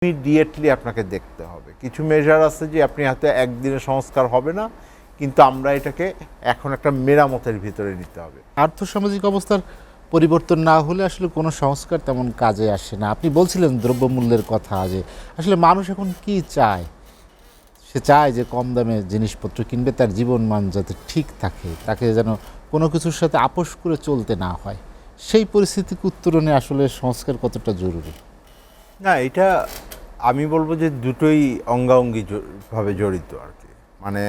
Immediately আপনাকে দেখতে হবে। কিছু মেজার আছে যে আপনি হয়তো একদিনে সংস্কার হবে না, কিন্তু আমরা এটাকে এখন একটা মেরামতের ভিতরে নিতে হবে। আর্থসামাজিক অবস্থার পরিবর্তন না হলে আসলে কোনো সংস্কার তেমন কাজে আসে না। আপনি বলছিলেন দ্রব্যমূল্যের কথা, যে আসলে মানুষ এখন কি চায়? সে চায় যে কম দামে জিনিসপত্র কিনবে, তার জীবনমান যাতে ঠিক থাকে, তাকে যেন কোনো কিছুর সাথে আপোষ করে চলতে না হয়। সেই পরিস্থিতিকে উত্তরণে আসলে সংস্কার কতটা জরুরি? না, এটা আমি বলবো যে দুটোই অঙ্গাঙ্গিভাবে জড়িত আর কি। মানে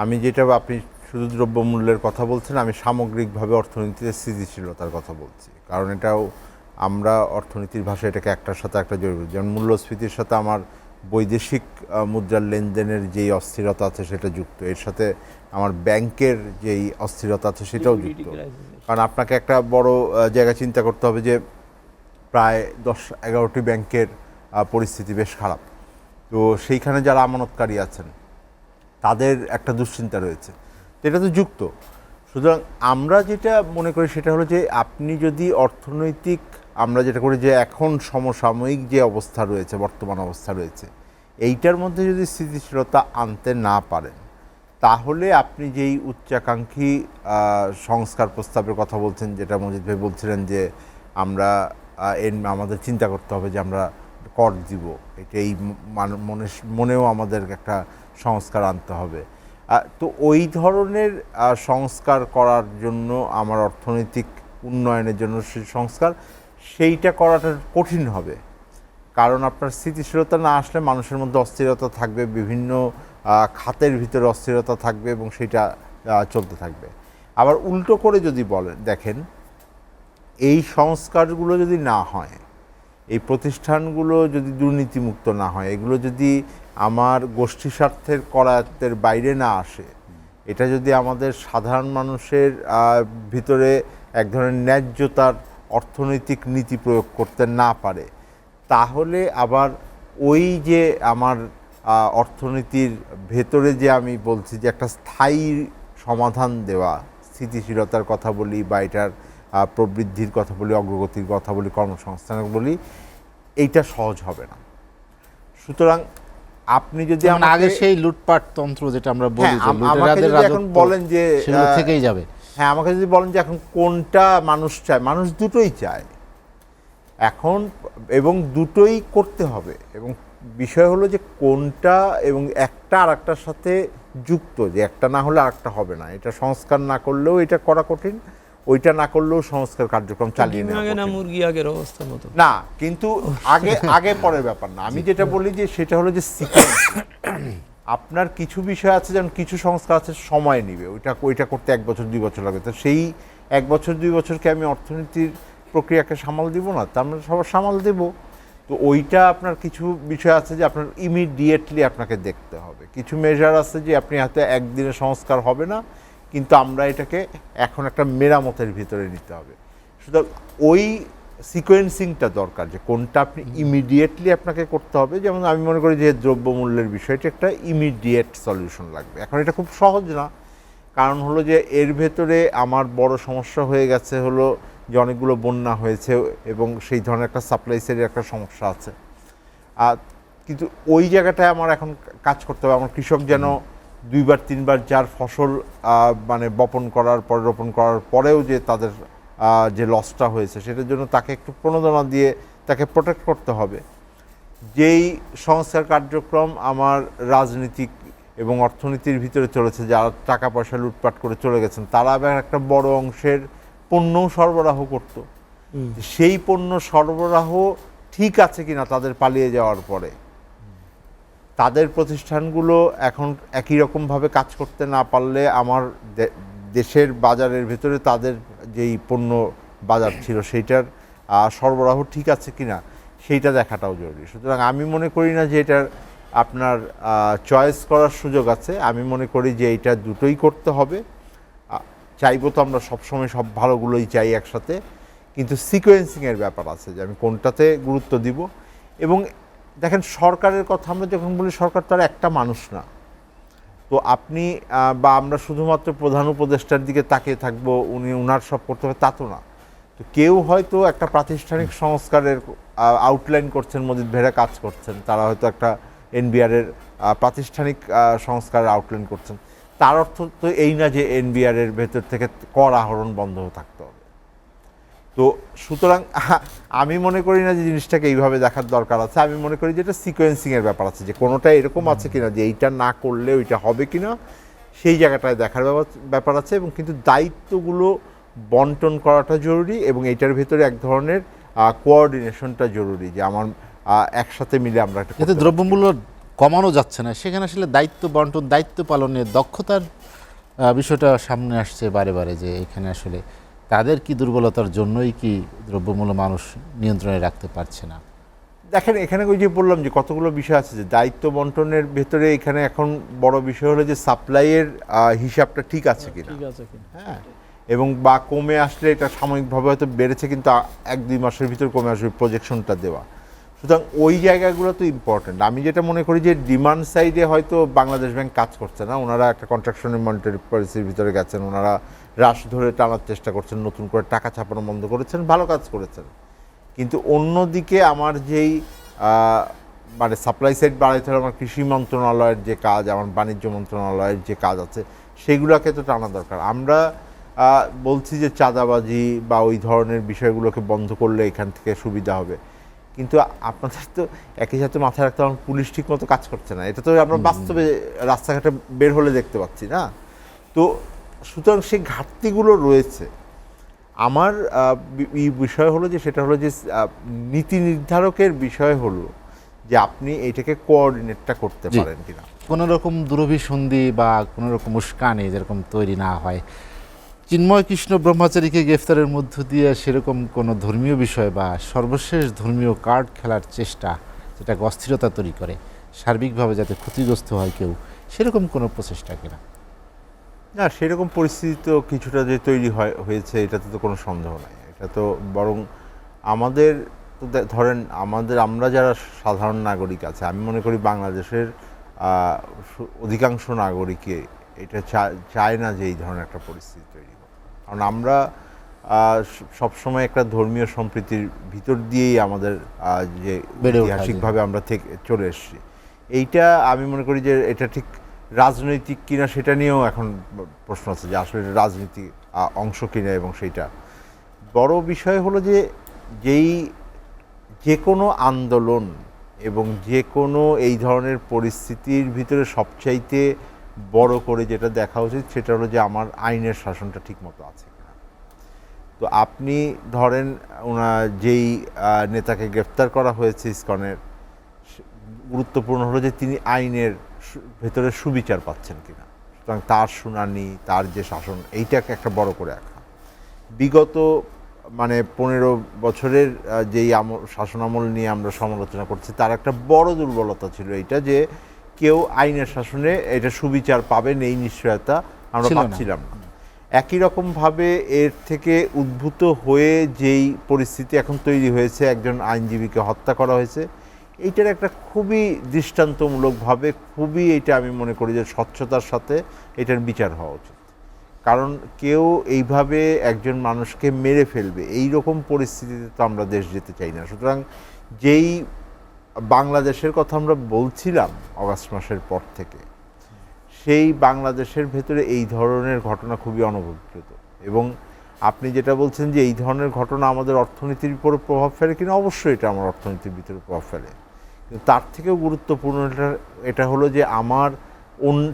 আমি যেটা আপনি শুধু দ্রব্যমূল্যের কথা বলছেন, আমি সামগ্রিকভাবে অর্থনীতিতে স্থিতিশীলতার কথা বলছি। কারণ এটাও আমরা অর্থনীতির ভাষায় এটাকে একটার সাথে একটা জড়িত। যেমন মূল্যস্ফীতির সাথে আমার বৈদেশিক মুদ্রার লেনদেনের যেই অস্থিরতা আছে সেটা যুক্ত, এর সাথে আমার ব্যাংকের যেই অস্থিরতা আছে সেটাও যুক্ত। কারণ আপনাকে একটা বড় জায়গা চিন্তা করতে হবে যে প্রায় 10-11টি ব্যাংকের পরিস্থিতি বেশ খারাপ। তো সেইখানে যারা আমানতকারী আছেন তাদের একটা দুশ্চিন্তা রয়েছে, তো এটা তো যুক্ত। সুতরাং আমরা যেটা মনে করি সেটা হলো যে আপনি যদি আমরা যেটা করি যে এখন সমসাময়িক যে অবস্থা রয়েছে, বর্তমান অবস্থা রয়েছে, এইটার মধ্যে যদি স্থিতিশীলতা আনতে না পারেন, তাহলে আপনি যেই উচ্চাকাঙ্ক্ষী সংস্কার প্রস্তাবের কথা বলছেন, যেটা মজিদ ভাই বলছিলেন যে আমাদের চিন্তা করতে হবে যে আমরা কর দিব, এটা এই মনেও আমাদের একটা সংস্কার আনতে হবে। তো ওই ধরনের সংস্কার করার জন্য আমার অর্থনৈতিক উন্নয়নের জন্য সেই সেইটা করাটা কঠিন হবে। কারণ আপনার স্থিতিশীলতা না আসলে মানুষের মধ্যে অস্থিরতা থাকবে, বিভিন্ন খাতের ভিতরে অস্থিরতা থাকবে এবং সেটা চলতে থাকবে। আবার উল্টো করে যদি দেখেন, এই সংস্কারগুলো যদি না হয়, এই প্রতিষ্ঠানগুলো যদি দুর্নীতিমুক্ত না হয়, এগুলো যদি আমার গোষ্ঠী স্বার্থের করায়ত্তের বাইরে না আসে, এটা যদি আমাদের সাধারণ মানুষের ভিতরে এক ধরনের ন্যায্যতার অর্থনৈতিক নীতি প্রয়োগ করতে না পারে, তাহলে আবার ওই যে আমার অর্থনীতির ভেতরে যে আমি বলছি যে একটা স্থায়ী সমাধান দেওয়া, স্থিতিশীলতার কথা বলি বা এটার প্রবৃদ্ধির কথা বলি, অগ্রগতির কথা বলি, কর্মসংস্থানের বলি, এইটা সহজ হবে না। সুতরাং আপনি যদি আগে সেই লুটপাট তন্ত্র যেটা আমরা বলি যে লুটেরাদের এখন বলেন যে সেগুলো থেকেই যাবে, হ্যাঁ, আমাকে যদি বলেন যে এখন কোনটা মানুষ চায়, মানুষ দুটোই চায় এখন, এবং দুটোই করতে হবে। এবং বিষয় হলো যে কোনটা, এবং একটা আর একটার সাথে যুক্ত, যে একটা না হলে আরেকটা হবে না। এটা সংস্কার না করলেও এটা করা কঠিন, ওইটা না করলেও সংস্কার কার্যক্রম চালিয়ে নেওয়া না। কিন্তু আগে পরের ব্যাপার না। আমি যেটা বলি যে সেটা হলো যে সিকোয়েন্স। আপনার কিছু বিষয় আছে, যেমন কিছু সংস্কার আছে সময় নিবে, ওইটা করতে 1 বছর 2 বছর লাগবে। তো সেই 1 বছর 2 বছরকে আমি অর্থনীতির প্রক্রিয়াকে সামাল দিব না, তা আমরা সবার সামাল দেব। তো ওইটা আপনার কিছু বিষয় আছে যে আপনার ইমিডিয়েটলি আপনাকে দেখতে হবে। কিছু মেজার আছে যে আপনি হয়তো একদিনে সংস্কার হবে না, কিন্তু আমরা এটাকে এখন একটা মেরামতের ভিতরে নিতে হবে। সুতরাং ওই সিকোয়েন্সিংটা দরকার, যে কোনটা আপনি ইমিডিয়েটলি আপনাকে করতে হবে। যেমন আমি মনে করি যে দ্রব্যমূল্যের বিষয়টা একটা ইমিডিয়েট সলিউশন লাগবে। এখন এটা খুব সহজ না, কারণ হলো যে এর ভেতরে আমার বড় সমস্যা হয়ে গেছে হলো যে অনেকগুলো বন্যা হয়েছে এবং সেই ধরনের একটা সাপ্লাই সাইডের একটা সমস্যা আছে। কিন্তু ওই জায়গাটায় আমার এখন কাজ করতে হবে। আমার কৃষক যেন 2বার 3বার যার ফসল মানে বপন করার পর, রোপণ করার পরেও যে তাদের যে লসটা হয়েছে, সেটার জন্য তাকে একটু প্রণোদনা দিয়ে তাকে প্রোটেক্ট করতে হবে। যেই সংস্কার কার্যক্রম আমার রাজনীতিক এবং অর্থনীতির ভিতরে চলেছে, যারা টাকা পয়সা লুটপাট করে চলে গেছেন, তারা আবার একটা বড় অংশের পণ্য সরবরাহ করত। সেই পণ্য সরবরাহ ঠিক আছে কিনা তাদের পালিয়ে যাওয়ার পরে, তাদের প্রতিষ্ঠানগুলো এখন একই রকমভাবে কাজ করতে না পারলে আমার দেশের বাজারের ভেতরে তাদের যেই পণ্য বাজার ছিল সেইটার সরবরাহ ঠিক আছে কিনা সেইটা দেখাটাও জরুরি। সুতরাং আমি মনে করি না যে এটার আপনার চয়েস করার সুযোগ আছে। আমি মনে করি যে এইটা দুটোই করতে হবে। চাইবো তো আমরা সবসময় সব ভালোগুলোই চাই একসাথে, কিন্তু সিকোয়েন্সিংয়ের ব্যাপার আছে যে আমি কোনটাতে গুরুত্ব দিব। এবং দেখেন, সরকারের কথা আমরা যখন বলি, সরকার তো আর একটা মানুষ না। তো আপনি বা আমরা শুধুমাত্র প্রধান উপদেষ্টার দিকে তাকিয়ে থাকবো, উনার সব করতে হবে, তা তো না। তো তো কেউ হয়তো একটা প্রাতিষ্ঠানিক সংস্কারের আউটলাইন করছেন, মজিদ ভাইরা কাজ করছেন, তারা হয়তো একটা এনবিআর-এর প্রাতিষ্ঠানিক সংস্কারের আউটলাইন করছেন। তার অর্থ তো এই না যে এনবিআর-এর ভেতর থেকে কর আহরণ বন্ধ থাকতে হবে। তো সুতরাং আমি মনে করি না যে জিনিসটাকে এইভাবে দেখার দরকার আছে। আমি মনে করি যে এটা সিকোয়েন্সিংয়ের ব্যাপার আছে, যে কোনোটা এরকম আছে কিনা যে এইটা না করলে ওইটা হবে কিনা, সেই জায়গাটায় দেখার ব্যাপার আছে। এবং কিন্তু দায়িত্বগুলো বন্টন করাটা জরুরি, এবং এইটার ভেতরে এক ধরনের কোঅর্ডিনেশনটা জরুরি, যে আমার একসাথে মিলে আমরা একটা এতে দ্রব্যমূল্য কমানো যাচ্ছে না, সেখানে আসলে দায়িত্ব বন্টন, দায়িত্ব পালনের দক্ষতার বিষয়টা সামনে আসছে বারে বারে, যে এখানে আসলে তাদের কি দুর্বলতার জন্যই কি দ্রব্যমূল্য মানুষ নিয়ন্ত্রণে রাখতে পারছে না। দেখেন, এখানে ওই যে বললাম যে কতগুলো বিষয় আছে, যে দায়িত্ব বন্টনের ভেতরে এখানে এখন বড় বিষয় হলো যে সাপ্লাইয়ের হিসাবটা ঠিক আছে কিনা, হ্যাঁ, এবং বা কমে আসলে এটা সাময়িকভাবে হয়তো বেড়েছে, কিন্তু 1-2 মাসের ভিতর কমে আসবে, প্রজেকশনটা দেওয়া। সুতরাং ওই জায়গাগুলো তো ইম্পর্টেন্ট। আমি যেটা মনে করি যে ডিমান্ড সাইডে হয়তো বাংলাদেশ ব্যাংক কাজ করছে না, ওনারা একটা কন্ট্রাকশনের মনিটারি পলিসির ভিতরে গেছেন, ওনারা রাশ ধরে টানার চেষ্টা করছেন, নতুন করে টাকা ছাপানো বন্ধ করেছেন, ভালো কাজ করেছেন। কিন্তু অন্যদিকে আমার যেই মানে সাপ্লাই সাইড বাড়াইতে হলে আমার কৃষি মন্ত্রণালয়ের যে কাজ, আমার বাণিজ্য মন্ত্রণালয়ের যে কাজ আছে, সেগুলোকে তো টানা দরকার। আমরা বলছি যে চাঁদাবাজি বা ওই ধরনের বিষয়গুলোকে বন্ধ করলে এখান থেকে সুবিধা হবে, কিন্তু আপনাদের তো একই সাথে মাথায় রাখতে হবে পুলিশ ঠিক মতো কাজ করছে না। এটা তো আমরা বাস্তবে রাস্তাঘাটে বের হলে দেখতে পাচ্ছি না। তো সুতরাং সেই ঘাটতিগুলো রয়েছে। আমার এই বিষয় হলো যে সেটা হলো যে নীতি নির্ধারকের বিষয় হলো যে আপনি এইটাকে কোঅর্ডিনেটটা করতে পারেন কিনা। কোনো রকম দুরভিসন্ধি বা কোনো রকম উস্কানি যেরকম তৈরি না হয়। চিন্ময় কৃষ্ণ ব্রহ্মচারীকে গ্রেফতারের মধ্য দিয়ে সেরকম কোনো ধর্মীয় বিষয় বা সর্বশেষ ধর্মীয় কার্ড খেলার চেষ্টা, যেটা অস্থিরতা তৈরি করে, সার্বিকভাবে যাতে ক্ষতিগ্রস্ত হয় কেউ, সেরকম কোনো প্রচেষ্টা কিনা? না, সেরকম পরিস্থিতি তো কিছুটা যে তৈরি হয়েছে, এটাতে তো কোনো সন্দেহ নাই। এটা তো বরং আমাদের তো ধরেন আমরা যারা সাধারণ নাগরিক আছে, আমি মনে করি বাংলাদেশের অধিকাংশ নাগরিকে এটা চায় না যে এই ধরনের একটা পরিস্থিতি তৈরি হোক। কারণ আমরা সবসময় একটা ধর্মীয় সম্প্রীতির ভিতর দিয়েই আমাদের যে ঐতিহাসিকভাবে আমরা থেকে চলে এসেছি। এইটা আমি মনে করি যে এটা ঠিক রাজনৈতিক কিনা সেটা নিয়েও এখন প্রশ্ন আছে, যে আসলে রাজনীতি অংশ কিনা। এবং সেইটা বড় বিষয় হলো যে যে কোনো আন্দোলন এবং যে কোনো এই ধরনের পরিস্থিতির ভিতরে সবচাইতে বড় করে যেটা দেখা উচিত সেটা হলো যে আমার আইনের শাসনটা ঠিকমতো আছে কিনা। তো আপনি ধরেন যেই নেতাকে গ্রেফতার করা হয়েছে ইসকনের, গুরুত্বপূর্ণ হলো যে তিনি আইনের ভেতরে সুবিচার পাচ্ছেন কিনা। সুতরাং তার শুনানি, তার যে শাসন, এইটাকে একটা বড় করে রাখা। বিগত মানে 15 বছরের যেই শাসনামল নিয়ে আমরা সমালোচনা করছি, তার একটা বড় দুর্বলতা ছিল এইটা, যে কেউ আইনের শাসনে এটা সুবিচার পাবেন এই নিশ্চয়তা আমরা পাচ্ছিলাম না। একই রকমভাবে এর থেকে উদ্ভূত হয়ে যেই পরিস্থিতি এখন তৈরি হয়েছে, একজন আইনজীবীকে হত্যা করা হয়েছে, এইটার একটা খুবই দৃষ্টান্তমূলকভাবে খুবই এটা আমি মনে করি যে স্বচ্ছতার সাথে এটার বিচার হওয়া উচিত। কারণ কেউ এইভাবে একজন মানুষকে মেরে ফেলবে, এই রকম পরিস্থিতিতে তো আমরা দেশ যেতে চাই না। সুতরাং যেই বাংলাদেশের কথা আমরা বলছিলাম অগাস্ট মাসের পর থেকে, সেই বাংলাদেশের ভেতরে এই ধরনের ঘটনা খুবই অনভিপ্রেত। এবং আপনি যেটা বলছেন যে এই ধরনের ঘটনা আমাদের অর্থনীতির উপরে প্রভাব ফেলে কিনা, অবশ্যই এটা আমার অর্থনীতির ভিতরে প্রভাব ফেলে। কিন্তু তার থেকেও গুরুত্বপূর্ণ এটা হলো যে আমার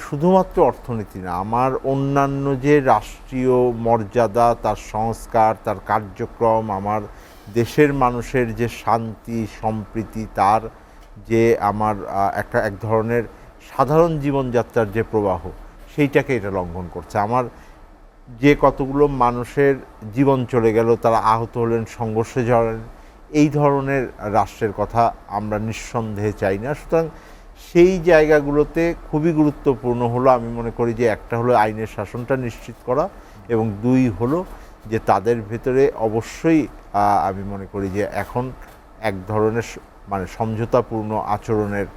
শুধুমাত্র অর্থনীতি না, আমার অন্যান্য যে রাষ্ট্রীয় মর্যাদা, তার সংস্কার, তার কার্যক্রম, আমার দেশের মানুষের যে শান্তি সম্প্রীতি, তার যে আমার এক ধরনের সাধারণ জীবনযাত্রার যে প্রবাহ, সেইটাকে এটা লঙ্ঘন করছে। আমার যে কতগুলো মানুষের জীবন চলে গেল, তারা আহত হলেন, সংঘর্ষে জড়ালেন, এই ধরনের রাষ্ট্রের কথা আমরা নিঃসন্দেহে চাই না। সুতরাং সেই জায়গাগুলোতে খুবই গুরুত্বপূর্ণ হলো, আমি মনে করি যে একটা হলো আইনের শাসনটা নিশ্চিত করা, এবং 2 হলো যে তাদের ভেতরে অবশ্যই আমি মনে করি যে এখন এক ধরনের মানে সমঝোতাপূর্ণ আচরণের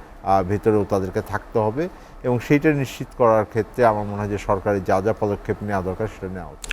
ভেতরেও তাদেরকে থাকতে হবে, এবং সেইটা নিশ্চিত করার ক্ষেত্রে আমার মনে হয় যে সরকারের যা যা পদক্ষেপ নেওয়া দরকার সেটা নেওয়া উচিত।